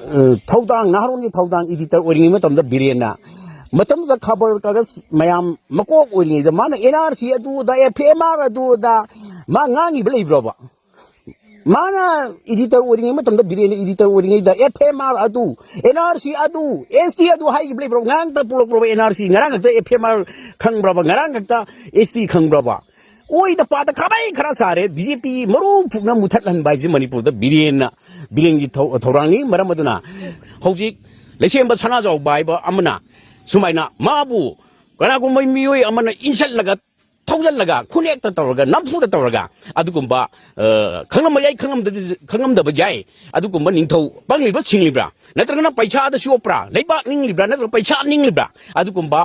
थौदांग नाहरोंगी थौदांग editor ओरिंगी मतमदा बिरेना मतमदा खबर कागज मयाम मकोक ओरिंगी द माना एनआरसी अदु दा एफएमआर अदु दा मा ngangi बलेब्रोबा माना एडिटर ओरिंगी मतमदा बिरेना एडिटर ओरिंगी द एफएमआर अदु एनआरसी अदु एसटी अदु हाई बलेब्रो ngang ta पुलक प्रोबा एनआरसी ngarang ta एफएमआर खंगब्रोबा ngarang ta एसटी खंगब्रोबा ओई द पाद खबाई खरा सारे बीजेपी मरु फुगना मुथतलन बाइजे मणिपुर द बिरेना बिरेंगी थौरांगी मरम अदुना हौजिक लेसेंब सनाजाव बाइबा अमना सुमाइना माबु कनागुमै मियोय अमना इनसलगा थौजलगा खुनेक्ता तौरगा नमफुदा तौरगा अदुगुम्बा खंगम याय खंगमदब जाय अदुगुम्बा निंथौ पंग्लिबा सिंग्लिब्रा नत्रगना पैसा द शोप्रा लेबा निंग्लिब्रा नत्र पैसा निंग्लिब्रा अदुगुम्बा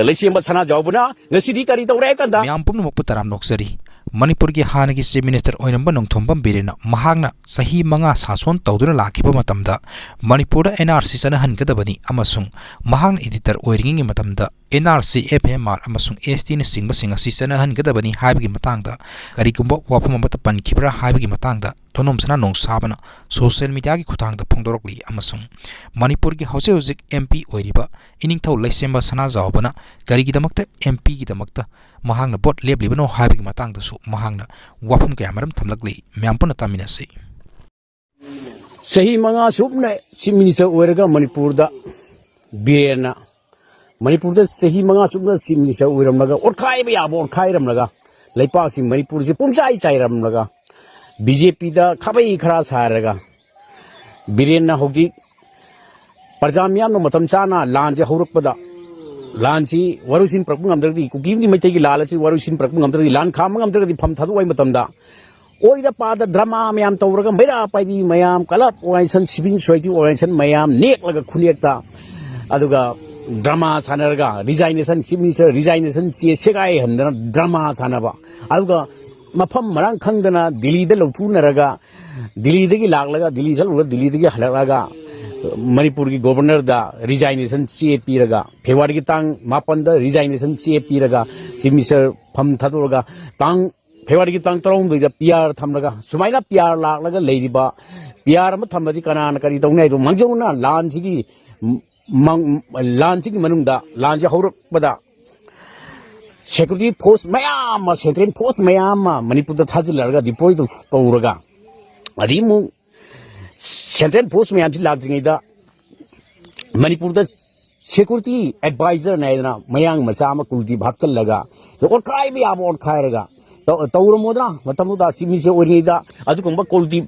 लेसेंब सनाजावबना ngasidi kari tawre kanda म्याम पुम्नमकपु तराम नोक्सरी मणिपुर की हानगी चीफ मिनिस्टर ओइनम्ब नोंथोंबम बिरेना महांगना सही मंगा सासोन तौदुना लाखिबा मतमदा मणिपुर एनआरसी सनहनगदबनी अमसुंग महांगना एडिटर ओइरिंगी मतमदा एनआरसी एफएमआर अमसुंग एसटी ने सिंगबा सिंग असि सनहनगदबनी हाइबगी मतंगदा करिगुम्बा वाफम अमता पनखिबरा हाइबगी मतंगदा थोनोमसना नोंसाबना सोशल मीडिया की खुतांगदा फोंदोरकली अमसुंग मणिपुर की हौसे हौजिक एमपी ओइरिबा इनिंगथौ लैसेंबा सनाजावबना करिगिदमक्ता एमपी गिदमक्ता महांगना बोट लेबलिबनो हाइबगी मतंगदसु महांगना वाफम कयामरम थमलकली म्यामपुना तामिनसे सही मंगा सुपने चीफ मिनिस्टर ओइरगा मणिपुर दा बिरेना मणिपुर दा सही मंगा सुपने चीफ मिनिस्टर ओइरमलगा ओरखाइबा याबो ओरखाइरमलगा लैपाकसि मणिपुर से पुंचाई चाइरमलगा बीजेपी दा खबाई खरा सारगा बिरेना होगी प्रजा म्याम नो मतम चाना लान जे हौरकपदा लान सी वरुसिन प्रकु ngamdrdi कुकीमदि मैथै की लाल सी वरुसिन प्रकु ngamdrdi लान खाम ngamdrdi फम थादु वाइ मतमदा ओइदा पादा ड्रामा म्याम तौरगा मैरा पाइबी म्याम कलप ओइसन सिबिन सोइति ओइसन म्याम नेकलगा खुनेक्ता अदुगा ड्रामा सानरगा रिजाइनेशन चीफ मिनिस्टर रिजाइनेशन चे सेगाई हन्दना ड्रामा सानबा अदुगा मफम मरंग खंगदना दिल्ली द लौथुनरगा दिल्ली दगी लागलगा दिल्ली चलुगा दिल्ली दगी हलरगा मणिपुर की गवर्नर दा रिजाइनेशन चे पीरगा फेब्रुआरी की तांग मापन दा रिजाइनेशन चे पीरगा चीफ मिनिस्टर फम थादोरगा तांग फेब्रुआरी की तांग तरौं दा पीआर थमलगा सुमाइना पीआर लागलगा लेरिबा पीआर म थमदि कनान करी तौनै दो मंगजौना लान सिगी मनुंगदा लान जे हौरकपदा security force mayam central force mayam manipur da thajillarga deploy tawraga arimu central force mayam ji lagdringai da manipur da security advisor naidna mayang macha ma kuldi bhapchallaga or khai bi abo or khairaga tawramodra matamuda simise oringai da adukumba kuldi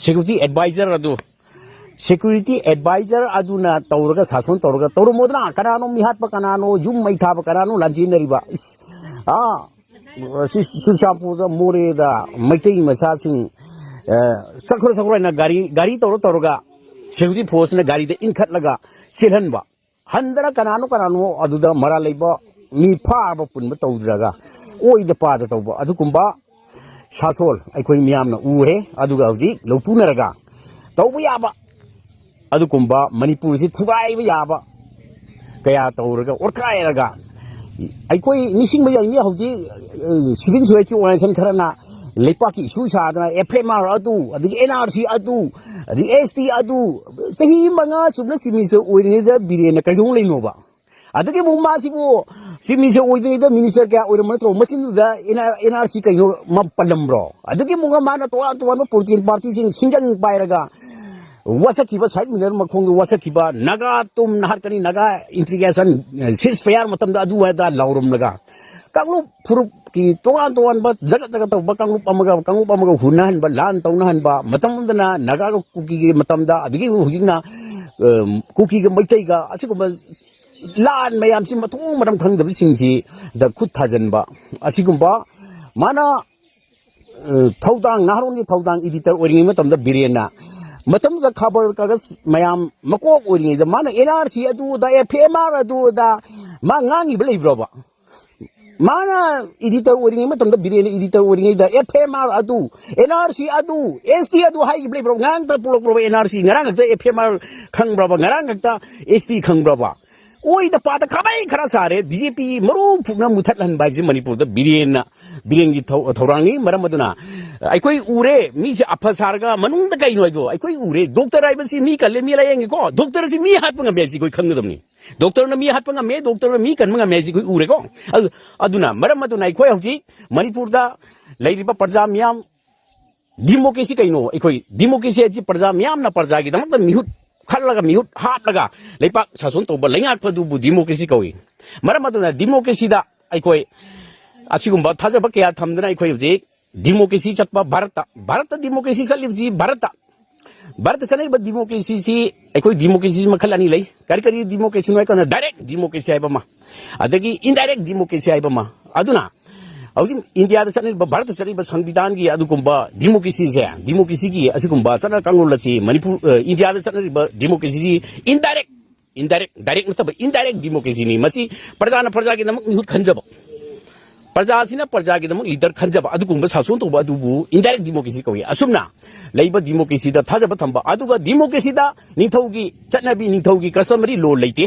security advisor adu security advisor aduna tawraga sason tawraga tawramodra kanano mihatpa kanano yum maithaba kanano lanjinariba Surshampur more da Mighty Massasing Sakura Gari Toroga security force in a Gari the Inkatlaga Silhanba Handra Kanano Kanano Aduda Maraleba Mi Parba Punmatodraga Oi the part of Adukumba Shasol Equimiam Ure Adugazi Lotunaraga Tawiyaba Adukumba Manipur Yaba Kaya Toraga or Kairaga अकोई निसिंग में यानी होजी civil society organisation खरना लेपा की issue सादना FMR अदु अदि NRC अदु अदि एसटी अदु सही मंगा सुबना सिमिस ओइने द बिरेना कयदों लेनोबा अदि बुमा सिबो सिमिस ओइने द मिनिस्टर क्या ओइर मत्रो मचिन द एनआरसी कयनो म पलमब्रो अदि मुंगा माना तो पोलिटिकल पार्टी सिंगल पायरगा wasakhiba side minar makhong wasakhiba naga tum nahar kani naga integration sis payar matam da adu da laurum naga kanglu furup ki toan ba jaga jaga to ba kanglu pamaga hunahan ba lan taunahan ba matam dana naga kuki matam da adigi hujingna kuki ga maitai ga asiguma lan mayam sim matung matam khangdab singsi da khut thajan ba asigumba mana thaudang naharoni thaudang editor oringi matam da birena मतम द खबर कागज मयाम मकोक ओरिंगे द मान NRC अदु द एफएमआर अदु द मा ngangi बलेब्रोबा माना एडिटर ओरिंगे मतम द बिरेन एडिटर ओरिंगे द एफएमआर अदु एनआरसी अदु एसटी अदु हाई बलेब्रो ngang त पुलक प्रो एनआरसी ngarang त एफएमआर खंगब्रोबा ngarang त एसटी खंगब्रोबा ओई द पाता खबाई खरा सारे बीजेपी मरु फुकना मुथतलन बाइजे मणिपुर द बिरेन की थौरांगी मरम मदुना अखोई उरे मी से अफा सारगा मनुंग द कइनो आइदो अखोई उरे डॉक्टर आइबसी मी कले मी लायंगे को डॉक्टर से मी हातपंगा मेसी कोई खंगदमनी डॉक्टर न मी हातपंगा मे डॉक्टर न मी कनमंगा मेसी कोई उरे को अदुना मरम मदुना अखोई हौजी मणिपुर दा लैरिबा प्रजा मियाम डेमोक्रेसी कइनो अखोई डेमोक्रेसी जी प्रजा मियाम ना प्रजा की दमक मिहुत खल्लगा मिहुत हापलगा लेपाक सासन तोब लैंगाक पदुबु डेमोक्रेसी कौई मरम अदुना डेमोक्रेसी दा अखोई असिगुम्बा थाजबा कया थमदना अखोई जे डेमोक्रेसी चतपा भारत डेमोक्रेसी चलिबजी भारत चलिब डेमोक्रेसी सी अखोई डेमोक्रेसी मखल अनि लै करी डेमोक्रेसी नो कन डायरेक्ट डेमोक्रेसी आइबमा अदगी इनडायरेक्ट डेमोक्रेसी आइबमा अदुना हौजिम इंडिया दा चलिब भारत चलिब संविधान की अदुकुम्बा डेमोक्रेसी की असिगुम्बा चना कांगुलची मणिपुर इंडिया दा चलिब डेमोक्रेसी इनडायरेक्ट डायरेक्ट नतब इनडायरेक्ट डेमोक्रेसी नि मची प्रजा की नमक निहुत खंजब प्रजा की नमक लीडर खंजब अदुकुम्बा सासोन तोब अदुबु इनडायरेक्ट डेमोक्रेसी कौई असुमना लैब डेमोक्रेसी दा थाजब थंबा अदुगा डेमोक्रेसी दा निथौगी चटनबी निथौगी कस्टमरी लो लेते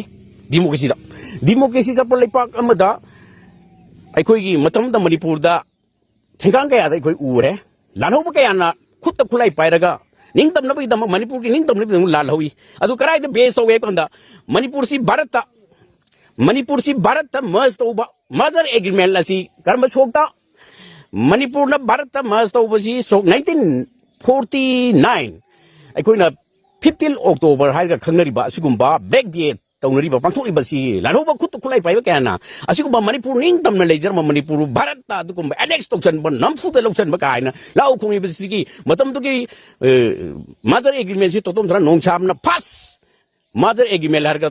डेमोक्रेसी चप लेपाक अमदा अखोई मतम दा मणिपुर दा थेंगांग कया दा अखोई उरे लानहौब कया ना खुद खुलाई पाइरगा निंगतमनबी दम मणिपुर की निंगतमनबी दम लालहौई अदु कराय द बेस होवे कंदा मणिपुर सी भारत ता मर्ज तौबा मर्जर एग्रीमेंट लसी कर्म सोक्ता मणिपुर न भारत ता मर्ज तौबसी सोक 1949 अखोइना 15 अक्टोबर हाइगा खंगरिबा असुगुम्बा बैक डेट तौनरिबा पांथोइबसी लानहौब खुद खुलाई पाइबा कयाना असिगुम्बा मणिपुर निंगतमन लेजर मणिपुर भारत ता अदुगुम्बा एनेक्स तौसन बन नमफुद लौसन बकायना लाउ खोंगिबसी की मतम दुगी मर्जर एग्रीमेंट सी तोतम थरा नोंगसामना फास मर्जर एग्रीमेंट हरगा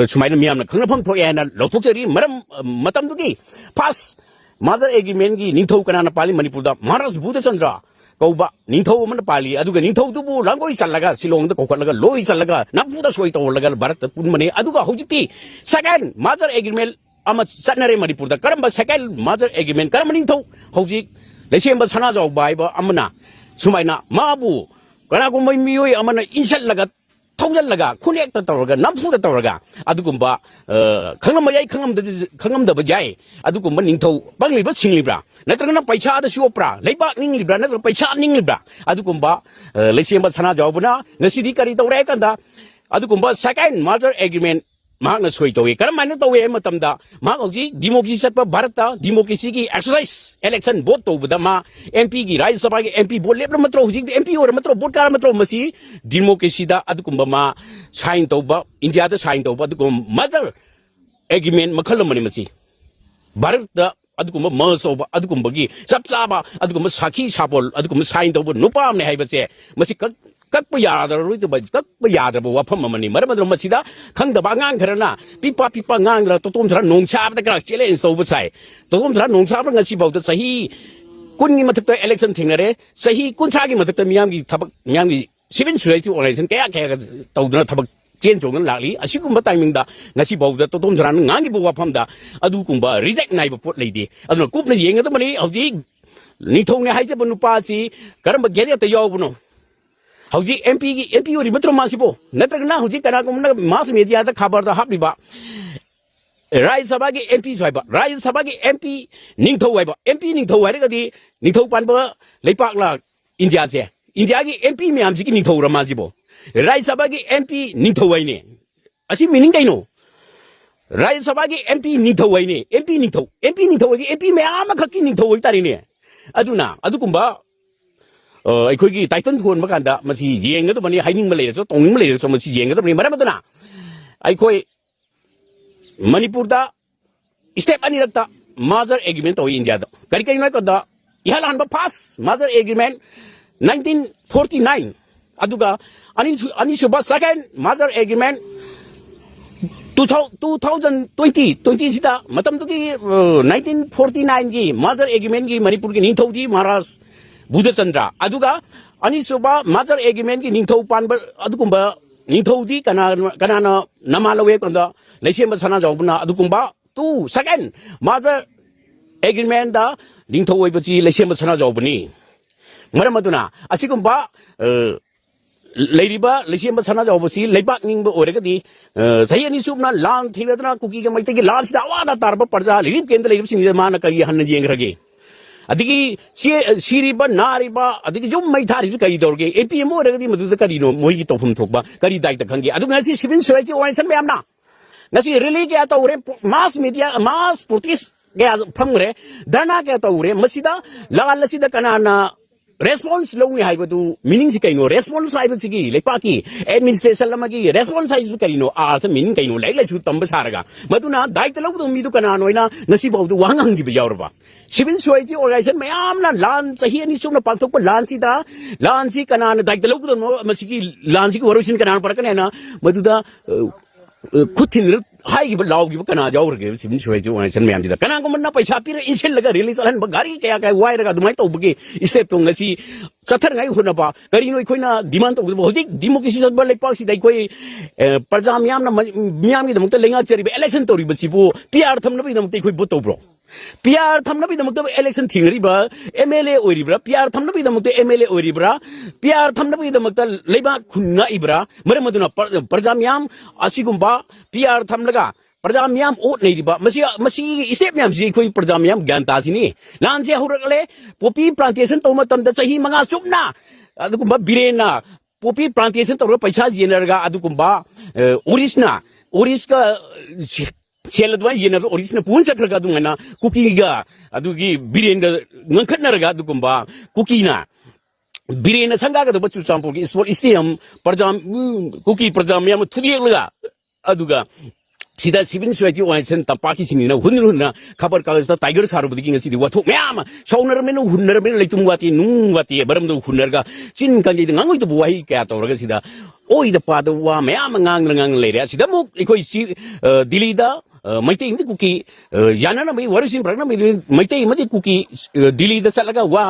सुमाइना मियामना खंगफम थोयाना लौथोकजरी मरम मतम दुगी फास मर्जर एग्रीमेंट की निंथौ कनाना पाली मणिपुर दा महाराज बुधचंद्र कौबा निंथौ मन पाली अदुगा निंथौ दुबु लांगोई चलगा सिलोंग द कोखलगा लोई चलगा नपुदा सोई तौलगा भारत पुनमने अदुगा होजिति सेकंड मर्जर एग्रीमेंट अमा चनरे मणिपुर दा करम सेकंड मर्जर एग्रीमेंट करम निंथौ होजि लेसेम सना जाव बाइबा अमना सुमाइना माबु कनागुमै मियोय अमना इंसलगा थौजलगा खुनेक तौरगा नमफुदा तौरगा अदुगुम्बा खंगमयाय खंगमदब जाय अदुगुम्बा निंथौ बंगलिबा सिंगलिब्रा नत्रगना पैसा दा सुओप्रा लेबाक निंगलिब्रा नत्र पैसा निंगलिब्रा अदुगुम्बा लेसेम सना जावबना नसिदि करी तौरे कंदा अदुगुम्बा सेकंड मर्जर एग्रीमेंट महागना सोई तौए करमाइना तौए मतमदा महागौजी डेमोक्रेसी चतपा भारत ता डेमोक्रेसी की एक्सरसाइज इलेक्शन वोट तौबदा मा एमपी की राज्यसभा की एमपी वोट लेब्र मतरो हुजी एमपी और मतरो वोट कार मतरो मसी डेमोक्रेसी दा अदुकुम्बा मा साइन तौबा इंडिया दा साइन तौबा अदुकुम मर्जर एग्रीमेंट मखल मनि मसी भारत दा अदुकुम्बा मर्ज तौबा अदुकुम्बगी चप चाबा अदुकुम्बा साखी सापोल अदुकुम्बा साइन तौबा नुपा ने हाइबसे मसी कक्प यादब वफम मनी मरम मसीदा खंगदबा आंगांग खरना पिपा ngang तोतोम थरा नोंसाब दा चैलेंज तौब साइ तोतोम थरा नोंसाब ngasi बाउ दा सही कुनगी मथक इलेक्शन थिंगरे सही कुनसा की मथक मियाम की थबक मियाम की सिविल सोसाइटी ऑर्गेनाइजेशन कया तौदना थबक चेन जोगन लाली असिगुम्बा टाइमिंग दा ngasi बाउ दा तोतोम थरा ngang की वफम दा अदुकुम्बा रिजेक्ट नाइब पोट लेदे अदुना कुपना येंगद मनी हौजी निथौने हाइजब नुपासी करम गेरिया त यावबनो हौजी एमपी ओरी मतरो मासिबो नत्रगना हौजी कनागुमना मास मीडिया दा खबर दा हाबिबा राज्यसभा की एमपी सोइबा राज्यसभा की MP निंथौ viva MP निंथौ हाइरगदी निंथौ Panba लेपाकला India से इंडिया की एमपी म्याम जी की निंथौ रमाजिबो राज्यसभा की एमपी निंथौ वाइने असि मीनिंग कैनो राज्यसभा की एमपी निंथौ वाइने एमपी निंथौ की एमपी म्याम खकी निंथौ वाइ तारिने अदुना अदुकुम्बा अखोई टाइटन थोन बकांदा मसी येंगदबनी हाइनिंग लेरसो तोंनिंग लेरसो मसी येंगदबनी मरमदना अखोई मणिपुर दा स्टेप अनिरक्ता मर्जर एग्रीमेंट तो इंडिया दा करी करी नय कदा इहालान बा पास मर्जर एग्रीमेंट 1949 अदुगा अनि सुबा सेकंड मर्जर एग्रीमेंट 2020 सिदा मतम दुगी 1949 की मर्जर एग्रीमेंट की मणिपुर की निंथौजी महाराज बुधचंद्र अदुगा अनिसुबा मर्जर एग्रीमेंट की निंथौ पानबा अदुकुम्बा निंथौदी कनाना नमा लवे कंदा लेसेम सना जावबना अदुकुम्बा तू सेकंड मर्जर एग्रीमेंट दा निंथौ ओइबची लेसेम सना जावबनी मरमदुना असिकुम्बा लेरिबा लेसिम सना जावबसी लेबाक निंग ओरगदी सही अनि सुबना लान थिगदना कुकी के मैते के लान सिदा वाना तारबा प्रजा लिरिब केंद्र लेरिब सिंग मान करी हन जेंग्रगे अदिगी सिरिबा नारिबा अदिगी जो मै थारिबि करी दौरगे एपीएम ओरगदी मदुद करीनो मोई तौफम थोकबा करी दायित्व खंगे अदु ngasi सिविल सोसाइटी ऑर्गेनाइजेशन मैमना ngasi रिली के तौरे मास मीडिया मास प्रोटेस्ट के फंगरे धरना के तौरे मसिदा लाल सिदा कनाना रेस्पॉन्स लोंगे हाइबो दु मीनिंग से कइनो रेस्पॉन्स हाइबो सिगी लेपाकी एडमिनिस्ट्रेशन लमगी रेस्पॉन्स हाइबो कइनो आर्थ मीनिंग कइनो लाइक लाइसु तंब सारगा मदुना दायित्व लौदु मिदु कनान ओइना नसी बाउदु वांगंगी बि यावरबा सिविल सोसाइटी ऑर्गेनाइजेशन मयामना लान सही अनि सुमना पाथोक लान सिदा लान सि कनान दायित्व लौदु मसिगी लान सि वरोसिन कनान परकनेना मदुदा खुथिन हाइगिब लाउगिब कना जावरगे सिविल सोसाइटी ऑर्गेनाइजेशन मैमदिदा कनागुमना पैसा पिर इनसेल लगा रिलीज अलहन गाड़ी कया कया वायरगा दुमाय तौबगे स्टेप तोंगसी चथर ngai hunaba करिनो इखोइना डिमांड तौबो होजिक डेमोक्रेसी सब्बा लेपाक्सी दै कोइ प्रजा म्यामना म्यामगी दमक्ता लेंगा चरिबे इलेक्शन तौरिबसिबो पीआर थमनबि दमक्ता इखोइ भोट तौब्रो पीआर थमनबि दमक्ता इलेक्शन थिंगरिबा एमएलए ओरिब्रा पीआर थमनबि दमक्ता एमएलए ओरिब्रा पीआर थमनबि दमक्ता लेबा खुन्ना इब्रा मरमदुना प्रजा म्याम असिगुम्बा पीआर थमलगा प्रजा म्याम ओट नैरिबा मसी मसी स्टेप म्याम जी कोई प्रजा म्याम ज्ञान तासिनी लानसे हुरकले पोपी प्लांटेशन तौम तमदा सही मंगा सुपना अदुकुम्बा बिरेना पोपी प्लांटेशन तौर पैसा जेनरगा अदुकुम्बा ओरिस का सेलदवा येनर ओरिजिनल पुन चक्रगा दुंगना कुकीगा अदुगी बिरेन ngangkhatnarga अदुकुम्बा कुकीना बिरेन संगागा दबचु चांपोगी स्पोर्ट स्टेडियम प्रजा कुकी प्रजा म्याम थुदियलगा अदुगा सिदा सिविल सोसाइटी ऑर्गेनाइजेशन तपाकी सिंगिना हुनरुना खबर कागज टाइगर सारुबदिगी ngasi वाथो म्याम सौनरमेनो हुनरमेनो लेतुम वाती नुंग वाती बरमदो हुनरगा चिन कंगी nganगoi तो बुवाई क्या तौरगा सिदा ओइ द पाद वा म्याम ngang लेरे सिदा मुक इखोइ सि दिल्लीदा मैते इंदि कुकी यानना मै वरसिन प्रगना मैते मदि कुकी दिल्लीदा चलगा वा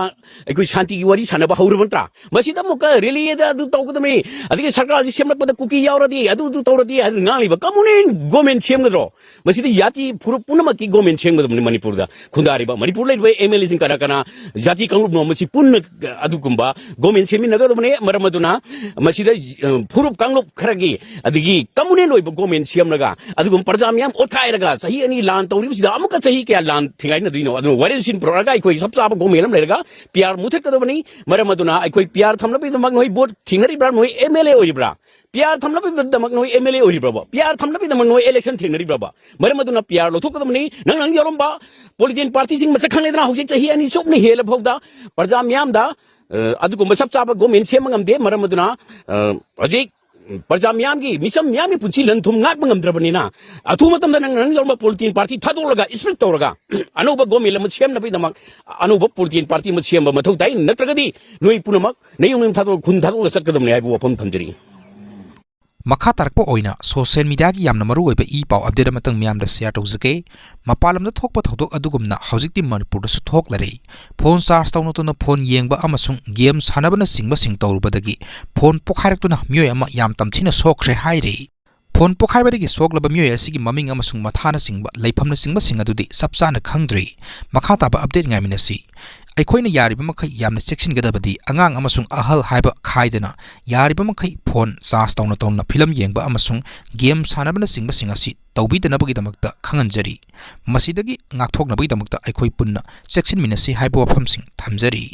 इखोइ शांति की वरी सानबा हौरबंत्रा मसिदा मुक रेलीदा दु तौगदमे अदिगे सरकार जि सेमलपदा कुकी यावरदि अदु तौरदि ngangliba कम्युनिन गवर्नमेंट सेमगदरो मसिदा याति पुरुप पुनमकी गवर्नमेंट सेमगदमनि मणिपुरदा खुंदारिबा मणिपुर लेबे एमएलए सिं कना जाति कांगुप नो मसि पुन अदुकुम्बा गवर्नमेंट सेमि नगदमने मरमदुना मसिदा पुरुप कांगुप खरगी अदिगी कम्युनिन लोइबो गवर्नमेंट सेमलगा अदुगुम प्रजा म्याम ओथाइरगा सही अनि लान तौरिबसिदा अमुक सही क्या लान थिगाइन दुइनो अदु वरेसिन प्रोरगा इखोइ सबसाब गवर्नमेंट लेरगा पीआर मुथकदबनि मरमदुना इखोइ पीआर थमनबि दमक नोइ वोट थिंगरिब्रा नोइ एमएलए ओइब्रा पीआर थमनबि दमक नोइ एमएलए ओइब्रा पीआर थमनबि दमक नोइ इलेक्शन थिंगरिब्रा मरमदुना पीआर लोथोकदबनि नंग यरमबा पॉलिटिशियन पार्टी सिंग मसक खंगलेदना हौजिक सही अनि सोपने हेल भौदा प्रजा म्यामदा अदुगुम सबसाब गवर्नमेंट सेमंगमदे मरमदुना हौजिक प्रजा म्यामगी मिसम म्यामगी पुंसी लनथुम ngakpa ngamdrabnina athu matamda nang yorma politician party thadolaga split tawraga anuba gomel ma semna bidamak anuba politician party ma semba mathau dai natragadi noi punamak neyung thadol khun thadol satkadamne haibu wapam thamjari मखा तारकपो ओइना social media की यामना मरु ओइबे ई पाव update मतंग म्यामदा share तौजके मपालमदा थोकपा थौदोक अदुगुमना हौजिकति मणिपुरदसु थोकलरे फोन चार्ज तौनतुना फोन येंगबा अमसुंग गेम सानबना सिंगबा सिंग तौरुबदगी फोन पोखाइरक्तुना मियोय अमा याम तमथिना सोखरे हाइरे फोन पोखाइबदगी सोगलब मियोय असिगी ममिंग अमसुंग मथाना सिंगबा लैफमना सिंगबा सिंग अदुदि सबसाना खंगद्रि मखा ताबा अपडेट ngaminasi अखोइना यारिबा मखै यामना चेक्सिनगदबदि अंगांग अमसुंग अहल हाइबा खाइदना यारिबा मखै फोन चार्ज तौना तौना फिल्म येंगबा अमसुंग गेम सानबना सिंगबा सिंग असि तौबिदनबगिदमक्ता खंगनजरी मसिदगी ngathoknabगिदमक्ता अखोइ पुन्ना चेक्सिनमिनसि हाइबा वफमसिंग थमजरी।